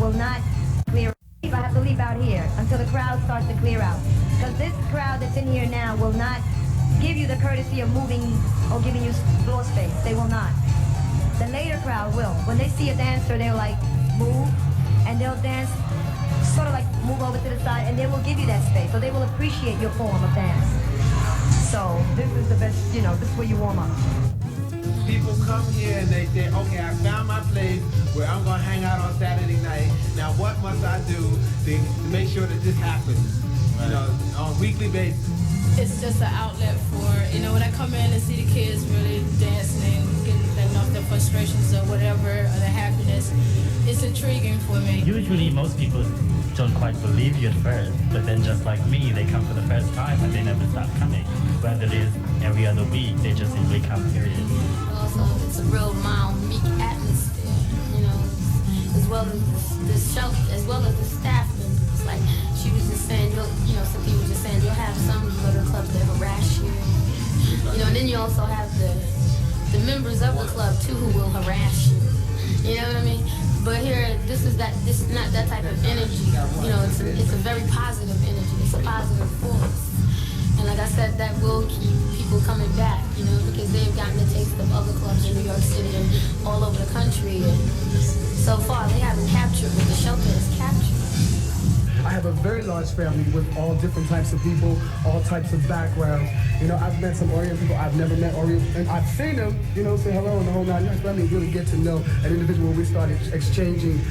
will not clear. I have to leave out here until the crowd starts to clear out. Because this crowd that's in here now will not give you the courtesy of moving or giving you floor space. They will not. The later crowd will. When they see a dancer, they'll like move and they'll dance, sort of like move over to the side, and they will give you that space. So they will appreciate your form of dance. So this is the best, you know, this is where you warm up. People come here and they say, okay, I found my place where I'm going to hang out on Saturday night. Now what must I do to make sure that this happens, you know, on a weekly basis? It's just an outlet for, you know, when I come in and see the kids really dancing and getting off their frustrations or whatever, or their happiness, it's intriguing for me. Usually most people don't quite believe you at first, but then just like me, they come for the first time and they never stop coming. Whether it is every other week, they just simply come, period. Also, it's a real mild, meek atmosphere, you know, as well as the shelter, as well as the staff members. Like she was just saying, you know, some people just saying, you'll have some little clubs that harass you, you know, and then you also have the members of the club too who will harass you. You know what I mean? But here, this is not that type of energy. You know, it's a very positive energy. It's a positive force. And like I said, that will keep people coming back, you know, because they've gotten a taste of other clubs in New York City and all over the country. And so far, they haven't captured what the shelter has captured. I have a very large family with all different types of people, all types of backgrounds. You know, I've met some Orient people. I've never met Orient, and I've seen them, you know, say hello and the whole nine yards. But I mean, really get to know an individual when we started exchanging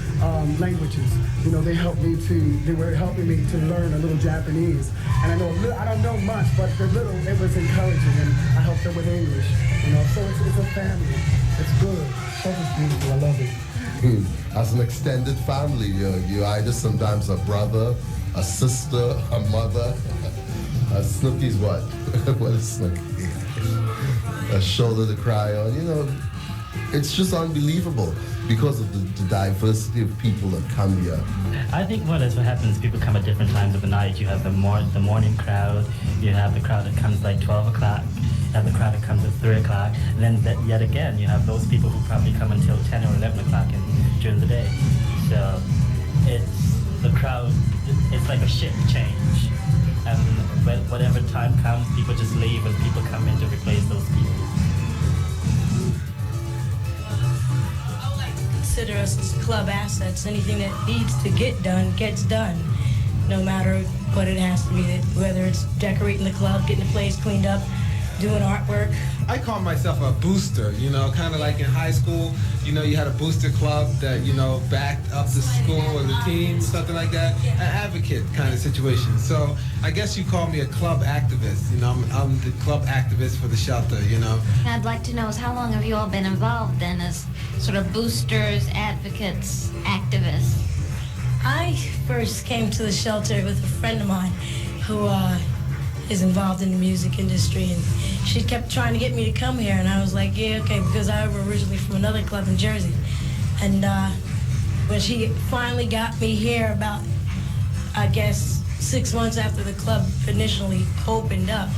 languages. You know, they were helping me to learn a little Japanese. And I don't know much, but the little, it was encouraging, and I helped them with English. You know, so it's a family. It's good. Shelter's beautiful. I love it. As an extended family, you're either sometimes a brother, a sister, a mother. Snooky's what? What is Snooky? A shoulder to cry on. You know, it's just unbelievable because of the diversity of people that come here. I think what happens, people come at different times of the night. You have the morning crowd, you have the crowd that comes like 12 o'clock, you have the crowd that comes at 3 o'clock, and then yet again, you have those people who probably come until 10 or 11 o'clock during the day. So the crowd, it's like a shift change. And whatever time comes, people just leave and people come in to replace those people. I would like to consider us as club assets. Anything that needs to get done, gets done. No matter what it has to be, whether it's decorating the club, getting the place cleaned up, doing artwork. I call myself a booster, you know, kind of like in high school, you know, you had a booster club that, you know, backed up the school or the team, something like that, an advocate kind of situation. So I guess you call me a club activist, you know, I'm the club activist for the shelter, you know. I'd like to know is how long have you all been involved then as sort of boosters, advocates, activists? I first came to the shelter with a friend of mine who is involved in the music industry, and she kept trying to get me to come here, and I was like, yeah, okay, because I was originally from another club in Jersey. And when she finally got me here about, I guess, 6 months after the club initially opened up,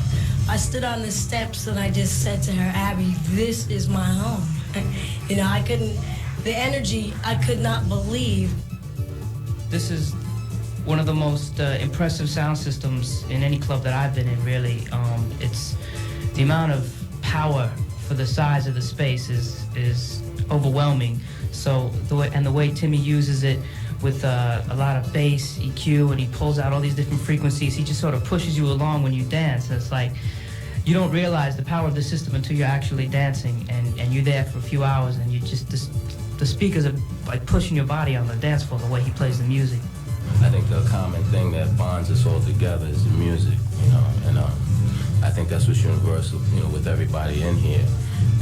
I stood on the steps and I just said to her, Abby, this is my home. You know, the energy, I could not believe. This is one of the most impressive sound systems in any club that I've been in, really. It's the amount of power for the size of the space is overwhelming. So the way Timmy uses it with a lot of bass, EQ, and he pulls out all these different frequencies, he just sort of pushes you along when you dance. And it's like, you don't realize the power of the system until you're actually dancing, and you're there for a few hours, and you just, the speakers are like pushing your body on the dance floor the way he plays the music. I think the common thing that bonds us all together is the music, you know, and I think that's what's universal, you know, with everybody in here.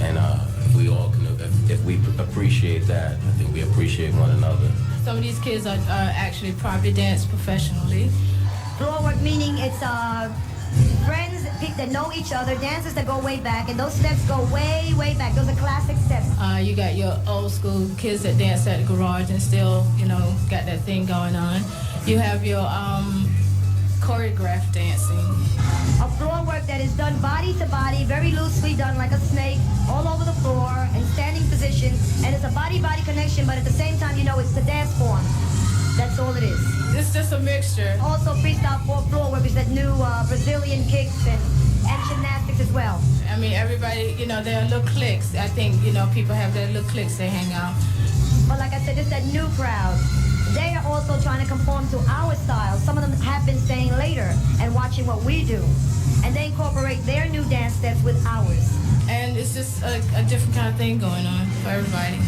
And if we all can, if we appreciate that, I think we appreciate one another. Some of these kids are actually probably dance professionally. Floor work meaning it's friends that know each other, dancers that go way back, and those steps go way, way back. Those are classic steps. You got your old school kids that dance at the garage and still, you know, got that thing going on. You have your choreographed dancing. A floor work that is done body to body, very loosely done like a snake, all over the floor, in standing position, and it's a body-body connection, but at the same time, you know, it's the dance form. That's all it is. It's just a mixture. Also freestyle floor where we said new Brazilian kicks and gymnastics as well. I mean, everybody, you know, there are little cliques. I think, you know, people have their little cliques they hang out. But like I said, it's that new crowd. They are also trying to conform to our style. Some of them have been staying later and watching what we do. And they incorporate their new dance steps with ours. And it's just a different kind of thing going on for everybody.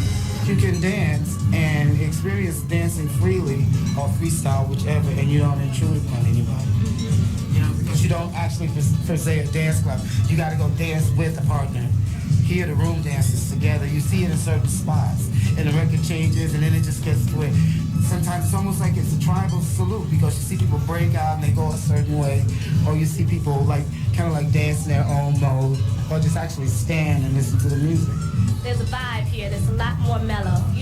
You can dance and experience dancing freely or freestyle, whichever, and you don't intrude on anybody. You know, because you don't actually per se a dance club. You got to go dance with a partner. Here the room dances together. You see it in certain spots, and the record changes, and then it just gets to it. Sometimes it's almost like it's a tribal salute because you see people break out and they go a certain way, or you see people like kind of like dance in their own mode, or just actually stand and listen to the music. There's a vibe here that's a lot more mellow. You don't